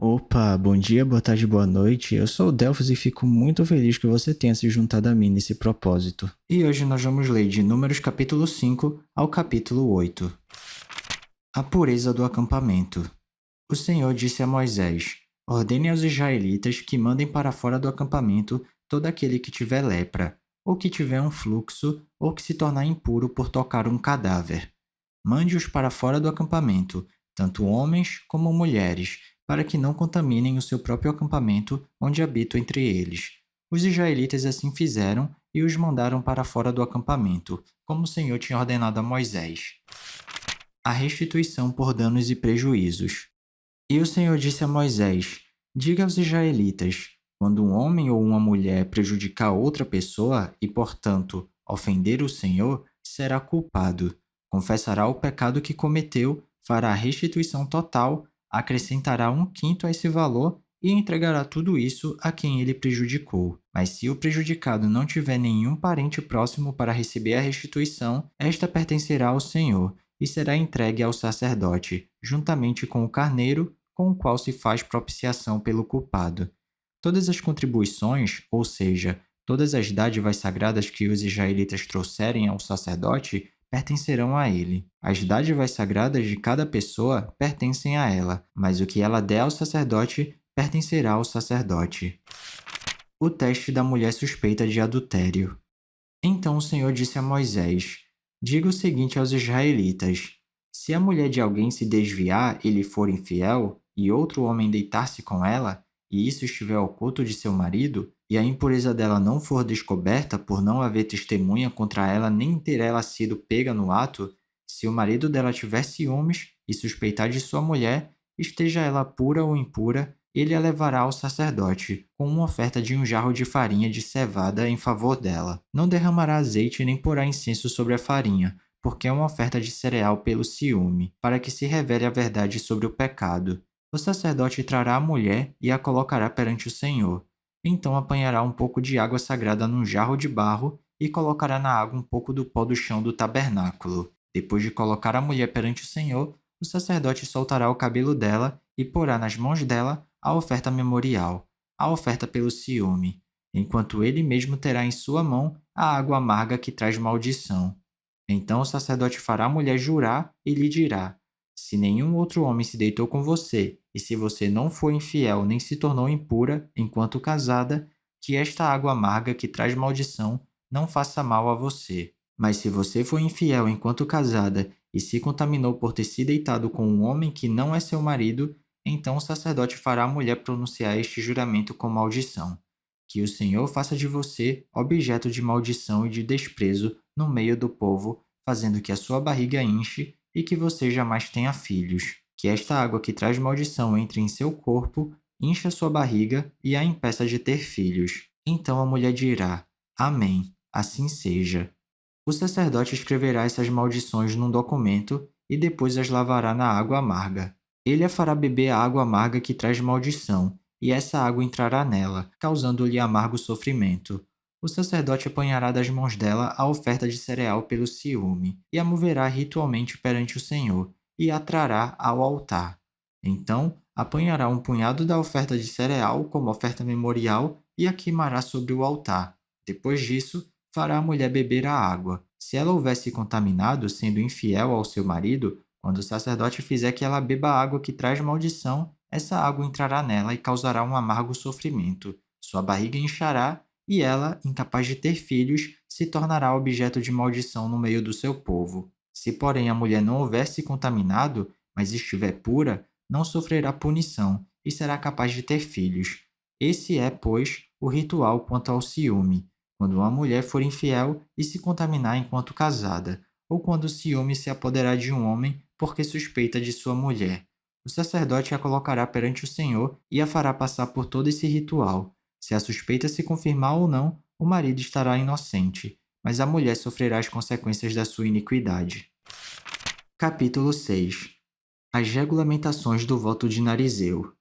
Opa, bom dia, boa tarde, boa noite. Eu sou o Delphos e fico muito feliz que você tenha se juntado a mim nesse propósito. E hoje nós vamos ler de Números capítulo 5 ao capítulo 8. A pureza do acampamento. O Senhor disse a Moisés: Ordene aos israelitas que mandem para fora do acampamento todo aquele que tiver lepra, ou que tiver um fluxo, ou que se tornar impuro por tocar um cadáver. Mande-os para fora do acampamento, tanto homens como mulheres, para que não contaminem o seu próprio acampamento onde habito entre eles. Os israelitas assim fizeram e os mandaram para fora do acampamento, como o Senhor tinha ordenado a Moisés. A restituição por danos e prejuízos. E o Senhor disse a Moisés: Diga aos israelitas: quando um homem ou uma mulher prejudicar outra pessoa e, portanto, ofender o Senhor, será culpado. Confessará o pecado que cometeu, fará a restituição total, acrescentará 1/5 a esse valor e entregará tudo isso a quem ele prejudicou. Mas se o prejudicado não tiver nenhum parente próximo para receber a restituição, esta pertencerá ao Senhor e será entregue ao sacerdote, juntamente com o carneiro, com o qual se faz propiciação pelo culpado. Todas as contribuições, ou seja, todas as dádivas sagradas que os israelitas trouxerem ao sacerdote, pertencerão a ele. As dádivas sagradas de cada pessoa pertencem a ela, mas o que ela der ao sacerdote pertencerá ao sacerdote. O teste da mulher suspeita de adultério. Então o Senhor disse a Moisés: Diga o seguinte aos israelitas: Se a mulher de alguém se desviar e lhe for infiel, e outro homem deitar-se com ela, e isso estiver oculto de seu marido, e a impureza dela não for descoberta por não haver testemunha contra ela nem ter ela sido pega no ato, se o marido dela tiver ciúmes e suspeitar de sua mulher, esteja ela pura ou impura, ele a levará ao sacerdote, com uma oferta de um jarro de farinha de cevada em favor dela. Não derramará azeite nem porá incenso sobre a farinha, porque é uma oferta de cereal pelo ciúme, para que se revele a verdade sobre o pecado. O sacerdote trará a mulher e a colocará perante o Senhor. Então apanhará um pouco de água sagrada num jarro de barro e colocará na água um pouco do pó do chão do tabernáculo. Depois de colocar a mulher perante o Senhor, o sacerdote soltará o cabelo dela e porá nas mãos dela a oferta memorial, a oferta pelo ciúme, enquanto ele mesmo terá em sua mão a água amarga que traz maldição. Então o sacerdote fará a mulher jurar e lhe dirá: Se nenhum outro homem se deitou com você, e se você não foi infiel nem se tornou impura enquanto casada, que esta água amarga que traz maldição não faça mal a você. Mas se você foi infiel enquanto casada e se contaminou por ter se deitado com um homem que não é seu marido, então o sacerdote fará a mulher pronunciar este juramento com maldição: Que o Senhor faça de você objeto de maldição e de desprezo no meio do povo, fazendo que a sua barriga enche e que você jamais tenha filhos. Que esta água que traz maldição entre em seu corpo, encha sua barriga e a impeça de ter filhos. Então a mulher dirá: Amém, assim seja. O sacerdote escreverá essas maldições num documento e depois as lavará na água amarga. Ele a fará beber a água amarga que traz maldição, e essa água entrará nela, causando-lhe amargo sofrimento. O sacerdote apanhará das mãos dela a oferta de cereal pelo ciúme, e a moverá ritualmente perante o Senhor, e a trará ao altar. Então, apanhará um punhado da oferta de cereal como oferta memorial e a queimará sobre o altar. Depois disso, fará a mulher beber a água. Se ela houver se contaminado, sendo infiel ao seu marido, quando o sacerdote fizer que ela beba a água que traz maldição, essa água entrará nela e causará um amargo sofrimento. Sua barriga inchará e ela, incapaz de ter filhos, se tornará objeto de maldição no meio do seu povo. Se, porém, a mulher não houver se contaminado, mas estiver pura, não sofrerá punição e será capaz de ter filhos. Esse é, pois, o ritual quanto ao ciúme, quando uma mulher for infiel e se contaminar enquanto casada, ou quando o ciúme se apoderar de um homem porque suspeita de sua mulher. O sacerdote a colocará perante o Senhor e a fará passar por todo esse ritual. Se a suspeita se confirmar ou não, o marido estará inocente, mas a mulher sofrerá as consequências da sua iniquidade. Capítulo 6. As regulamentações do voto de Narizeu.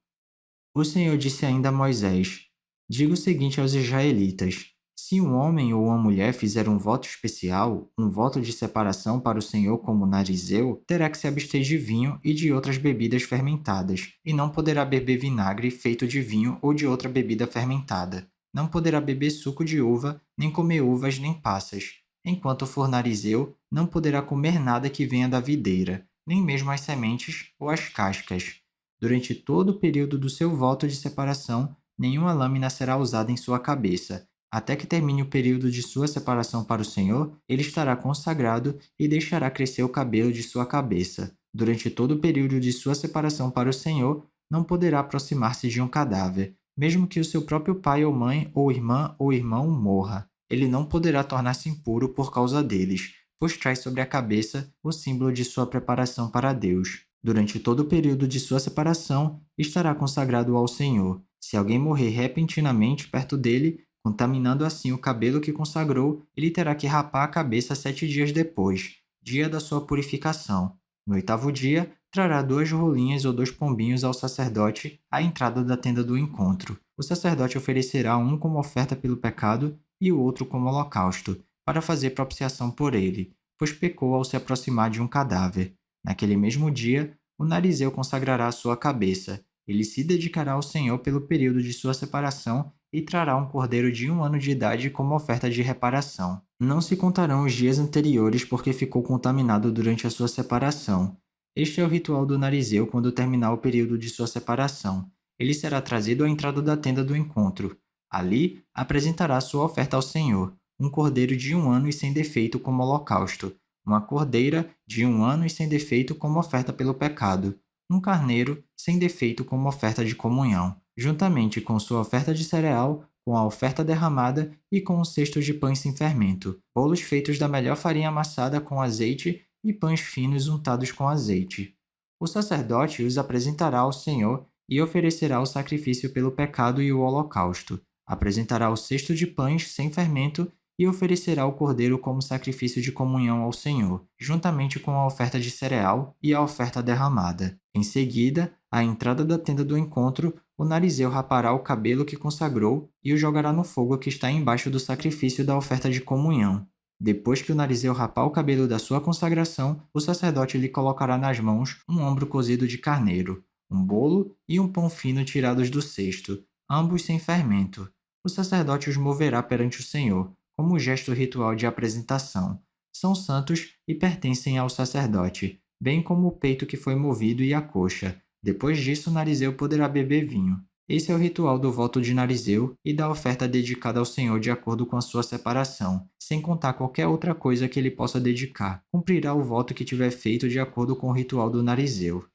O Senhor disse ainda a Moisés: Diga o seguinte aos israelitas: Se um homem ou uma mulher fizer um voto especial, um voto de separação para o Senhor como narizeu, terá que se abster de vinho e de outras bebidas fermentadas, e não poderá beber vinagre feito de vinho ou de outra bebida fermentada. Não poderá beber suco de uva, nem comer uvas nem passas. Enquanto for narizeu, não poderá comer nada que venha da videira, nem mesmo as sementes ou as cascas. Durante todo o período do seu voto de separação, nenhuma lâmina será usada em sua cabeça. Até que termine o período de sua separação para o Senhor, ele estará consagrado e deixará crescer o cabelo de sua cabeça. Durante todo o período de sua separação para o Senhor, não poderá aproximar-se de um cadáver, mesmo que o seu próprio pai ou mãe, ou irmã ou irmão morra. Ele não poderá tornar-se impuro por causa deles, pois traz sobre a cabeça o símbolo de sua preparação para Deus. Durante todo o período de sua separação, estará consagrado ao Senhor. Se alguém morrer repentinamente perto dele, contaminando assim o cabelo que consagrou, ele terá que rapar a cabeça 7 dias depois, dia da sua purificação. No 8º dia, trará 2 rolinhas ou 2 pombinhos ao sacerdote à entrada da tenda do encontro. O sacerdote oferecerá um como oferta pelo pecado e o outro como holocausto, para fazer propiciação por ele, pois pecou ao se aproximar de um cadáver. Naquele mesmo dia, o narizeu consagrará a sua cabeça. Ele se dedicará ao Senhor pelo período de sua separação e trará um cordeiro de 1 ano de idade como oferta de reparação. Não se contarão os dias anteriores porque ficou contaminado durante a sua separação. Este é o ritual do narizeu quando terminar o período de sua separação. Ele será trazido à entrada da tenda do encontro. Ali, apresentará sua oferta ao Senhor, um cordeiro de 1 ano e sem defeito como holocausto, uma cordeira de 1 ano e sem defeito como oferta pelo pecado, um carneiro sem defeito como oferta de comunhão, juntamente com sua oferta de cereal, com a oferta derramada e com um cesto de pães sem fermento, bolos feitos da melhor farinha amassada com azeite e pães finos untados com azeite. O sacerdote os apresentará ao Senhor e oferecerá o sacrifício pelo pecado e o holocausto. Apresentará o cesto de pães sem fermento e oferecerá o cordeiro como sacrifício de comunhão ao Senhor, juntamente com a oferta de cereal e a oferta derramada. Em seguida, à entrada da tenda do encontro, o narizeu rapará o cabelo que consagrou e o jogará no fogo que está embaixo do sacrifício da oferta de comunhão. Depois que o narizeu rapar o cabelo da sua consagração, o sacerdote lhe colocará nas mãos um ombro cozido de carneiro, um bolo e um pão fino tirados do cesto, ambos sem fermento. O sacerdote os moverá perante o Senhor, como gesto ritual de apresentação. São santos e pertencem ao sacerdote, bem como o peito que foi movido e a coxa. Depois disso, o narizeu poderá beber vinho. Esse é o ritual do voto de narizeu e da oferta dedicada ao Senhor de acordo com a sua separação, sem contar qualquer outra coisa que ele possa dedicar. Cumprirá o voto que tiver feito de acordo com o ritual do narizeu.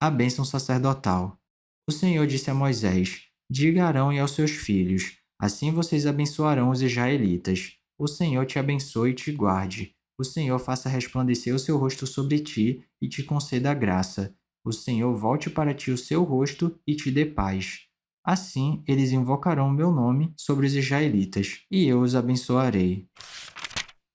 A bênção sacerdotal. O Senhor disse a Moisés: Diga a Arão e aos seus filhos: assim vocês abençoarão os israelitas. O Senhor te abençoe e te guarde. O Senhor faça resplandecer o seu rosto sobre ti e te conceda graça. O Senhor volte para ti o seu rosto e te dê paz. Assim eles invocarão o meu nome sobre os israelitas, e eu os abençoarei.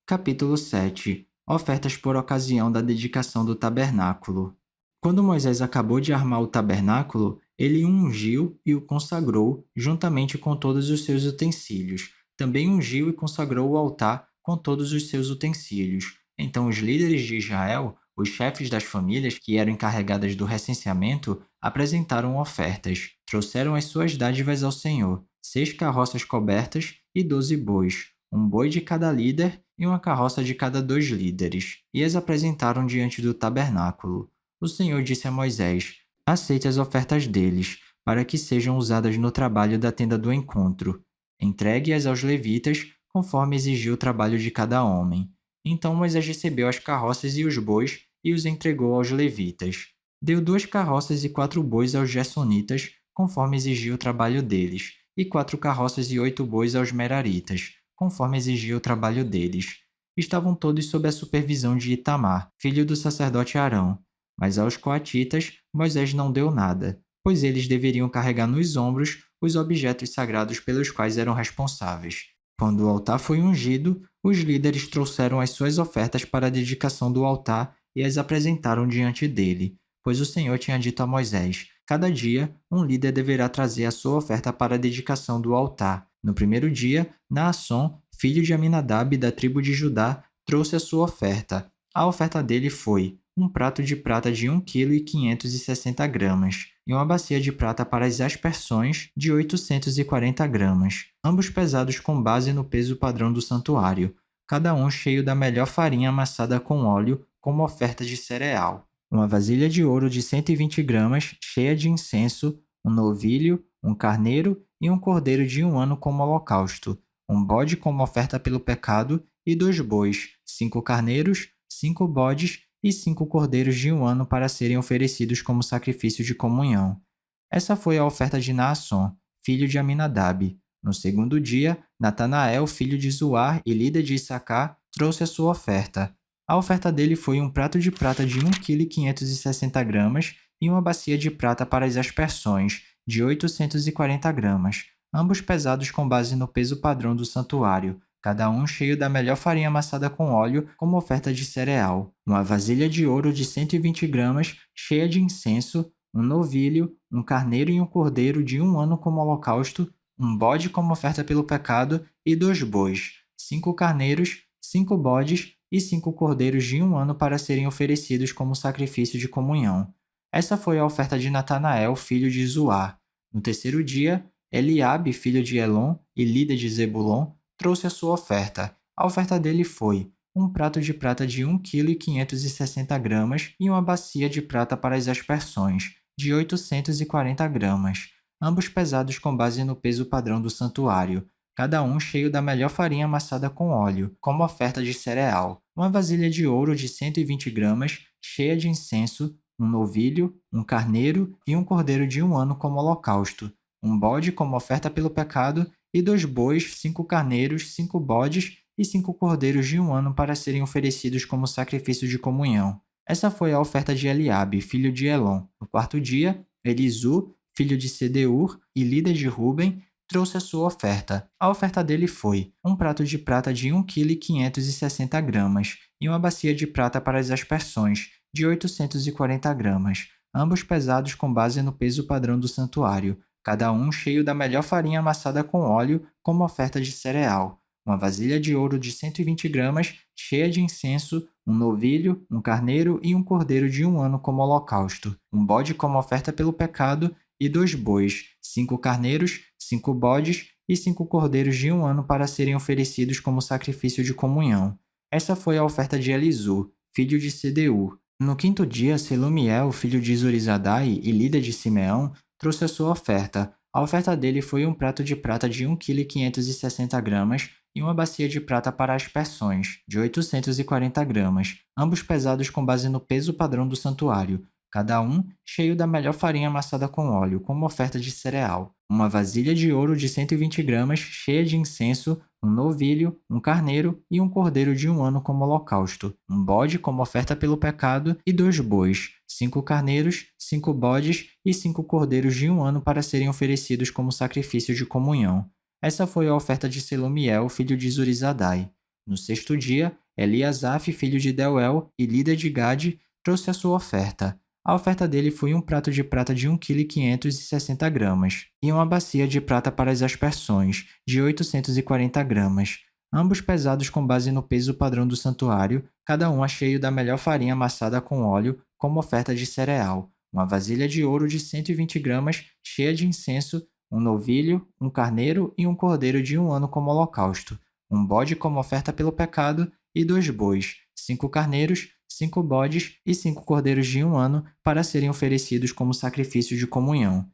Capítulo 7. Ofertas por ocasião da dedicação do tabernáculo. Quando Moisés acabou de armar o tabernáculo, ele o ungiu e o consagrou, juntamente com todos os seus utensílios. Também ungiu e consagrou o altar com todos os seus utensílios. Então os líderes de Israel, os chefes das famílias que eram encarregadas do recenseamento, apresentaram ofertas. Trouxeram as suas dádivas ao Senhor, 6 carroças cobertas e 12 bois, um boi de cada líder e uma carroça de cada 2 líderes, e as apresentaram diante do tabernáculo. O Senhor disse a Moisés: aceite as ofertas deles, para que sejam usadas no trabalho da tenda do encontro. Entregue-as aos levitas, conforme exigiu o trabalho de cada homem. Então Moisés recebeu as carroças e os bois e os entregou aos levitas. Deu 2 carroças e 4 bois aos gersonitas, conforme exigiu o trabalho deles, e 4 carroças e 8 bois aos meraritas, conforme exigia o trabalho deles. Estavam todos sob a supervisão de Itamar, filho do sacerdote Arão. Mas aos coatitas, Moisés não deu nada, pois eles deveriam carregar nos ombros os objetos sagrados pelos quais eram responsáveis. Quando o altar foi ungido, os líderes trouxeram as suas ofertas para a dedicação do altar e as apresentaram diante dele. pois o Senhor tinha dito a Moisés: cada dia, um líder deverá trazer a sua oferta para a dedicação do altar. No primeiro dia, Naasson, filho de Aminadab da tribo de Judá, trouxe a sua oferta. A oferta dele foi um prato de prata de 1,560 kg e uma bacia de prata para as aspersões de 840 gramas, ambos pesados com base no peso padrão do santuário, cada um cheio da melhor farinha amassada com óleo como oferta de cereal. Uma vasilha de ouro de 120 gramas cheia de incenso, um novilho, um carneiro e um cordeiro de 1 ano como holocausto, um bode como oferta pelo pecado e 2 bois, 5 carneiros, 5 bodes e 5 cordeiros de 1 ano para serem oferecidos como sacrifício de comunhão. Essa foi a oferta de Naasson, filho de Aminadab. No segundo dia, Natanael, filho de Zuar e líder de Issacar, trouxe a sua oferta. A oferta dele foi um prato de prata de 1,560 kg e uma bacia de prata para as aspersões, de 840 gramas, ambos pesados com base no peso padrão do santuário, cada um cheio da melhor farinha amassada com óleo como oferta de cereal. Uma vasilha de ouro de 120 gramas cheia de incenso, um novilho, um carneiro e um cordeiro de 1 ano como holocausto, um bode como oferta pelo pecado e 2 bois, 5 carneiros, 5 bodes e 5 cordeiros de 1 ano para serem oferecidos como sacrifício de comunhão. Essa foi a oferta de Natanael, filho de Zuar. No terceiro dia, Eliabe, filho de Elon e líder de Zebulon, trouxe a sua oferta. A oferta dele foi um prato de prata de 1,560 kg e uma bacia de prata para as aspersões, de 840 gramas, ambos pesados com base no peso padrão do santuário, cada um cheio da melhor farinha amassada com óleo, como oferta de cereal. Uma vasilha de ouro de 120 gramas, cheia de incenso, um novilho, um carneiro e um cordeiro de 1 ano como holocausto, um bode como oferta pelo pecado e 2 bois, 5 carneiros, 5 bodes e 5 cordeiros de 1 ano para serem oferecidos como sacrifício de comunhão. Essa foi a oferta de Eliabe, filho de Elon. No quarto dia, Elisu, filho de Sedeur e líder de Ruben, trouxe a sua oferta. A oferta dele foi um prato de prata de 1,560 kg e uma bacia de prata para as aspersões, de 840 gramas, ambos pesados com base no peso padrão do santuário, cada um cheio da melhor farinha amassada com óleo como oferta de cereal. Uma vasilha de ouro de 120 gramas cheia de incenso, um novilho, um carneiro e um cordeiro de 1 ano como holocausto, um bode como oferta pelo pecado e 2 bois, 5 carneiros, 5 bodes e 5 cordeiros de 1 ano para serem oferecidos como sacrifício de comunhão. Essa foi a oferta de Elisu, filho de Sedeur. No quinto dia, Selumiel, filho de Zurizadai e líder de Simeão, trouxe a sua oferta. A oferta dele foi um prato de prata de 1,560 kg e uma bacia de prata para aspersões, de 840 gramas, ambos pesados com base no peso padrão do santuário, cada um cheio da melhor farinha amassada com óleo, como oferta de cereal. Uma vasilha de ouro de 120 gramas cheia de incenso, um novilho, um carneiro e um cordeiro de 1 ano como holocausto, um bode como oferta pelo pecado e 2 bois, 5 carneiros, 5 bodes e 5 cordeiros de 1 ano para serem oferecidos como sacrifício de comunhão. Essa foi a oferta de Selumiel, filho de Zurizadai. No sexto dia, Eliasaf, filho de Deuel e líder de Gade, trouxe a sua oferta. A oferta dele foi um prato de prata de 1,560 kg e uma bacia de prata para as aspersões, de 840 gramas, ambos pesados com base no peso padrão do santuário, cada um cheio da melhor farinha amassada com óleo, como oferta de cereal. Uma vasilha de ouro de 120 gramas cheia de incenso, um novilho, um carneiro e um cordeiro de 1 ano como holocausto, um bode como oferta pelo pecado e 2 bois, 5 carneiros, 5 bodes e 5 cordeiros de 1 ano para serem oferecidos como sacrifício de comunhão.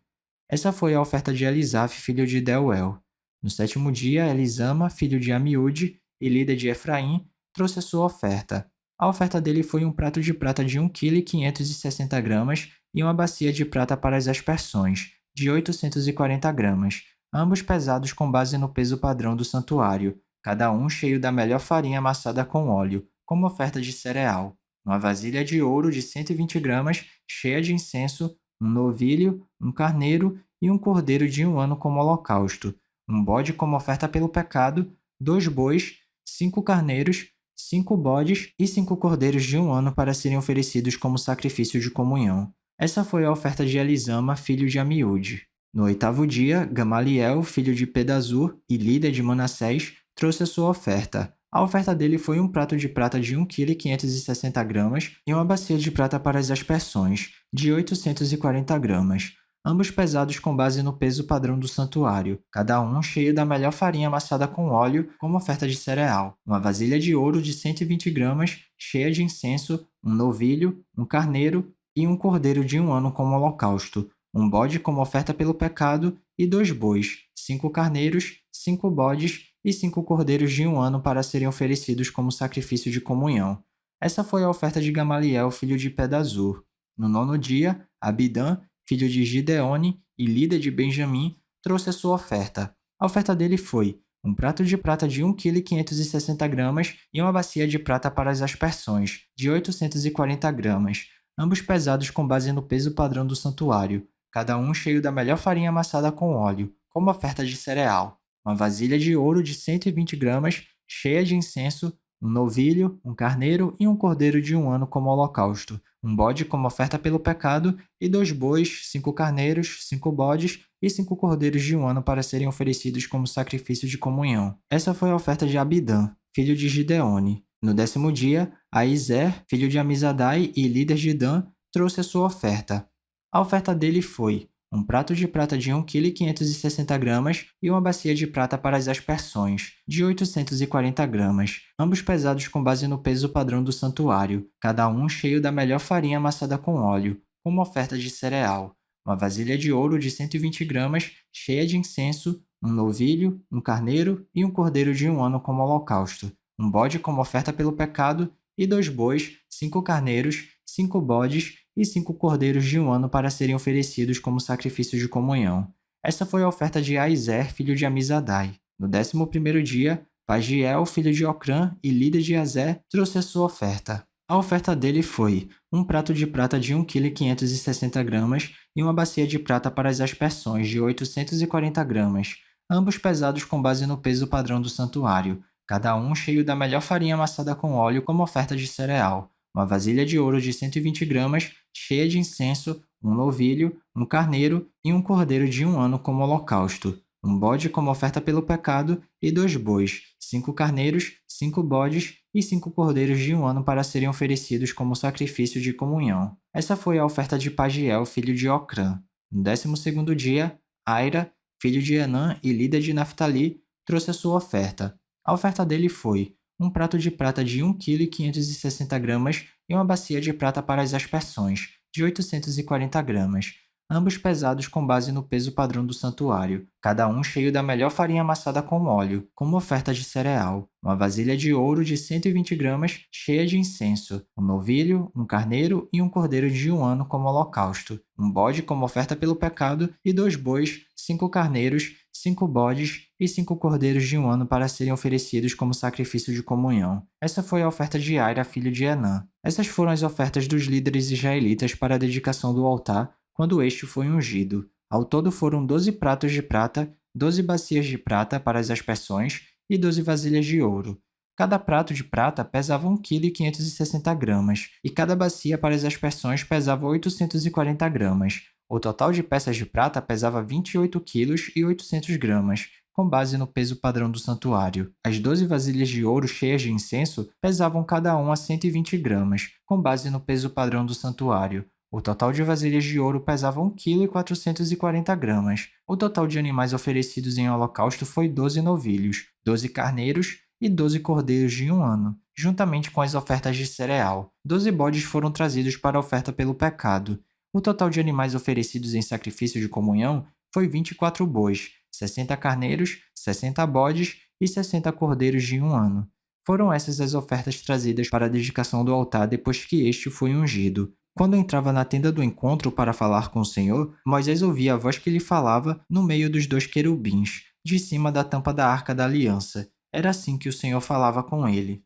Essa foi a oferta de Elisaf, filho de Deuel. No sétimo dia, Elisama, filho de Amiúde e líder de Efraim, trouxe a sua oferta. A oferta dele foi um prato de prata de 1,560 kg e uma bacia de prata para as aspersões, de 840 gramas, ambos pesados com base no peso padrão do santuário, cada um cheio da melhor farinha amassada com óleo, como oferta de cereal. Uma vasilha de ouro de 120 gramas cheia de incenso, um novilho, um carneiro e um cordeiro de 1 ano como holocausto, um bode como oferta pelo pecado, 2 bois, 5 carneiros, 5 bodes e 5 cordeiros de 1 ano para serem oferecidos como sacrifício de comunhão. Essa foi a oferta de Elisama, filho de Amiúde. No 8º dia, Gamaliel, filho de Pedazur e líder de Manassés, trouxe a sua oferta. A oferta dele foi um prato de prata de 1,560 kg e uma bacia de prata para as aspersões, de 840 gramas, ambos pesados com base no peso padrão do santuário, cada um cheio da melhor farinha amassada com óleo como oferta de cereal, uma vasilha de ouro de 120 gramas, cheia de incenso, um novilho, um carneiro e um cordeiro de 1 ano como holocausto, um bode como oferta pelo pecado e 2 bois, 5 carneiros, 5 bodes e 5 cordeiros de 1 ano para serem oferecidos como sacrifício de comunhão. Essa foi a oferta de Gamaliel, filho de Pedazur. No 9º dia, Abidã, filho de Gideone e líder de Benjamim, trouxe a sua oferta. A oferta dele foi um prato de prata de 1,560 kg e uma bacia de prata para as aspersões, de 840 gramas, ambos pesados com base no peso padrão do santuário, cada um cheio da melhor farinha amassada com óleo, como oferta de cereal, uma vasilha de ouro de 120 gramas, cheia de incenso, um novilho, um carneiro e um cordeiro de 1 ano como holocausto, um bode como oferta pelo pecado e 2 bois, 5 carneiros, 5 bodes e 5 cordeiros de 1 ano para serem oferecidos como sacrifício de comunhão. Essa foi a oferta de Abidã, filho de Gideone. No 10º dia, Aizer, filho de Amizadai e líder de Dan, trouxe a sua oferta. A oferta dele foi um prato de prata de 1,560 kg e uma bacia de prata para as aspersões, de 840 gramas, ambos pesados com base no peso padrão do santuário, cada um cheio da melhor farinha amassada com óleo, como oferta de cereal, uma vasilha de ouro de 120 gramas, cheia de incenso, um novilho, um carneiro e um cordeiro de 1 ano como holocausto, um bode como oferta pelo pecado e 2 bois, 5 carneiros, 5 bodes e 5 cordeiros de 1 ano para serem oferecidos como sacrifício de comunhão. Essa foi a oferta de Aizer, filho de Amizadai. No 11º dia, Pagiel, filho de Ocrã e líder de Azer, trouxe a sua oferta. A oferta dele foi um prato de prata de 1,560 kg e uma bacia de prata para as aspersões de 840 gramas, ambos pesados com base no peso padrão do santuário, cada um cheio da melhor farinha amassada com óleo como oferta de cereal, uma vasilha de ouro de 120 gramas, cheia de incenso, um novilho, um carneiro e um cordeiro de 1 ano como holocausto, um bode como oferta pelo pecado e 2 bois, 5 carneiros, 5 bodes e 5 cordeiros de 1 ano para serem oferecidos como sacrifício de comunhão. Essa foi a oferta de Pagiel, filho de Ocrã. No 12º dia, Aira, filho de Enã e líder de Naftali, trouxe a sua oferta. A oferta dele foi um prato de prata de 1,560 kg e uma bacia de prata para as aspersões, de 840 gramas, ambos pesados com base no peso padrão do santuário, cada um cheio da melhor farinha amassada com óleo, como oferta de cereal, uma vasilha de ouro de 120 gramas cheia de incenso, um novilho, um carneiro e um cordeiro de 1 ano como holocausto, um bode como oferta pelo pecado e 2 bois, 5 carneiros, 5 bodes e 5 cordeiros de 1 ano para serem oferecidos como sacrifício de comunhão. Essa foi a oferta de Aira, filho de Enã. Essas foram as ofertas dos líderes israelitas para a dedicação do altar, quando este foi ungido. Ao todo foram 12 pratos de prata, 12 bacias de prata para as aspersões e 12 vasilhas de ouro. Cada prato de prata pesava 1,560 kg e cada bacia para as aspersões pesava 840 gramas. O total de peças de prata pesava 28 kg e 800 gramas, com base no peso padrão do santuário. As 12 vasilhas de ouro cheias de incenso pesavam cada uma 120 gramas, com base no peso padrão do santuário. O total de vasilhas de ouro pesava 1 kg e 440 gramas. O total de animais oferecidos em holocausto foi 12 novilhos, 12 carneiros e 12 cordeiros de 1 ano, juntamente com as ofertas de cereal. 12 bodes foram trazidos para a oferta pelo pecado. O total de animais oferecidos em sacrifício de comunhão foi 24 bois, 60 carneiros, 60 bodes e 60 cordeiros de 1 ano. Foram essas as ofertas trazidas para a dedicação do altar depois que este foi ungido. Quando entrava na tenda do encontro para falar com o Senhor, Moisés ouvia a voz que lhe falava no meio dos 2 querubins, de cima da tampa da Arca da Aliança. Era assim que o Senhor falava com ele.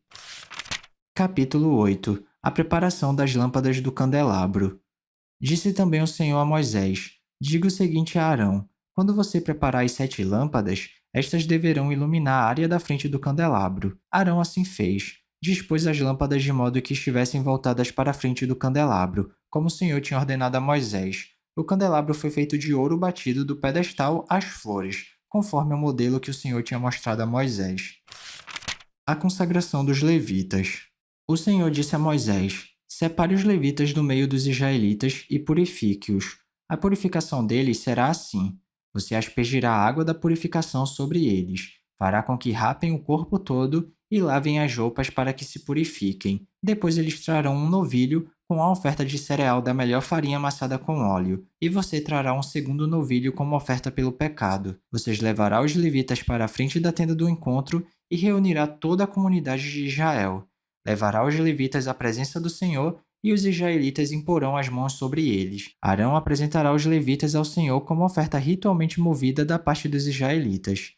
Capítulo 8. A preparação das lâmpadas do candelabro. Disse também o Senhor a Moisés: diga o seguinte a Arão: quando você preparar as 7 lâmpadas, estas deverão iluminar a área da frente do candelabro. Arão assim fez. dispôs as lâmpadas de modo que estivessem voltadas para a frente do candelabro, como o Senhor tinha ordenado a Moisés. O candelabro foi feito de ouro batido do pedestal às flores, conforme o modelo que o Senhor tinha mostrado a Moisés. A consagração dos levitas. O Senhor disse a Moisés: separe os levitas do meio dos israelitas e purifique-os. A purificação deles será assim: você aspergirá a água da purificação sobre eles, fará com que rapem o corpo todo e lavem as roupas para que se purifiquem. Depois eles trarão um novilho com a oferta de cereal da melhor farinha amassada com óleo, e você trará um segundo novilho como oferta pelo pecado. Vocês levará os levitas para a frente da tenda do encontro e reunirá toda a comunidade de Israel. Levará os levitas à presença do Senhor e os israelitas imporão as mãos sobre eles. Arão apresentará os levitas ao Senhor como oferta ritualmente movida da parte dos israelitas.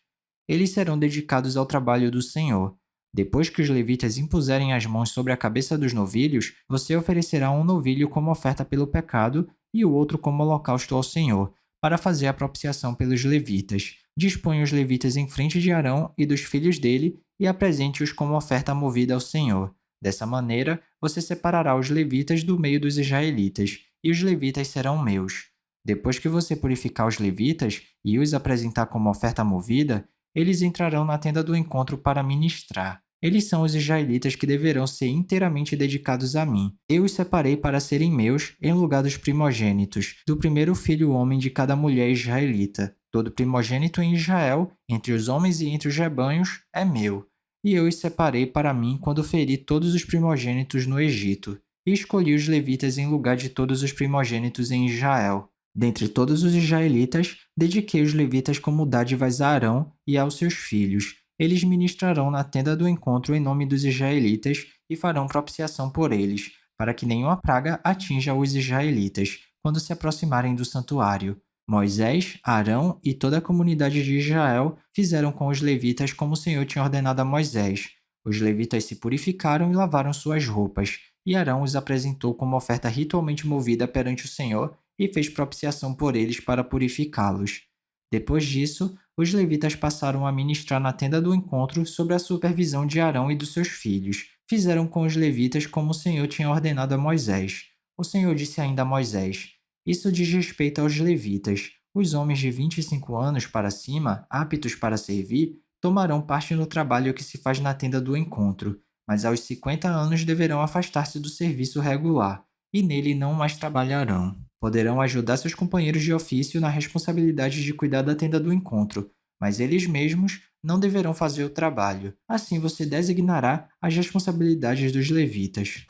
Eles serão dedicados ao trabalho do Senhor. Depois que os levitas impuserem as mãos sobre a cabeça dos novilhos, você oferecerá um novilho como oferta pelo pecado e o outro como holocausto ao Senhor, para fazer a propiciação pelos levitas. Disponha os levitas em frente de Arão e dos filhos dele e apresente-os como oferta movida ao Senhor. Dessa maneira, você separará os levitas do meio dos israelitas, e os levitas serão meus. Depois que você purificar os levitas e os apresentar como oferta movida, eles entrarão na tenda do encontro para ministrar. Eles são os israelitas que deverão ser inteiramente dedicados a mim. Eu os separei para serem meus em lugar dos primogênitos, do primeiro filho homem de cada mulher israelita. Todo primogênito em Israel, entre os homens e entre os rebanhos, é meu. E eu os separei para mim quando feri todos os primogênitos no Egito, e escolhi os levitas em lugar de todos os primogênitos em Israel. Dentre todos os israelitas, dediquei os levitas como dádivas a Arão e aos seus filhos. Eles ministrarão na tenda do encontro em nome dos israelitas e farão propiciação por eles, para que nenhuma praga atinja os israelitas quando se aproximarem do santuário. Moisés, Arão e toda a comunidade de Israel fizeram com os levitas como o Senhor tinha ordenado a Moisés. Os levitas se purificaram e lavaram suas roupas, e Arão os apresentou como oferta ritualmente movida perante o Senhor e fez propiciação por eles para purificá-los. Depois disso, os levitas passaram a ministrar na tenda do encontro sob a supervisão de Arão e dos seus filhos. Fizeram com os levitas como o Senhor tinha ordenado a Moisés. O Senhor disse ainda a Moisés: isso diz respeito aos levitas. Os homens de 25 anos para cima, aptos para servir, tomarão parte no trabalho que se faz na tenda do encontro, mas aos 50 anos deverão afastar-se do serviço regular, e nele não mais trabalharão. Poderão ajudar seus companheiros de ofício na responsabilidade de cuidar da tenda do encontro, mas eles mesmos não deverão fazer o trabalho. Assim você designará as responsabilidades dos levitas.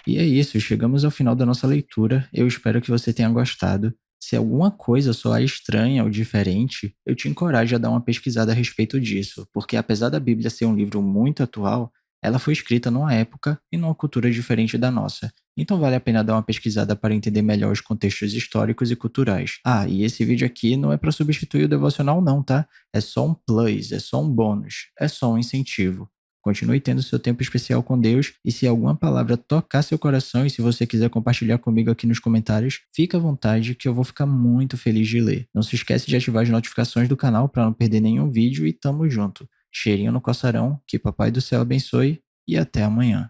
E é isso, chegamos ao final da nossa leitura. Eu espero que você tenha gostado. Se alguma coisa soar estranha ou diferente, eu te encorajo a dar uma pesquisada a respeito disso, porque apesar da Bíblia ser um livro muito atual, ela foi escrita numa época e numa cultura diferente da nossa. Então vale a pena dar uma pesquisada para entender melhor os contextos históricos e culturais. Ah, e esse vídeo aqui não é para substituir o devocional não, tá? É só um plus, é só um bônus, é só um incentivo. Continue tendo seu tempo especial com Deus, e se alguma palavra tocar seu coração e se você quiser compartilhar comigo aqui nos comentários, fica à vontade que eu vou ficar muito feliz de ler. Não se esquece de ativar as notificações do canal para não perder nenhum vídeo e tamo junto. Cheirinho no coçarão, que Papai do Céu abençoe e até amanhã.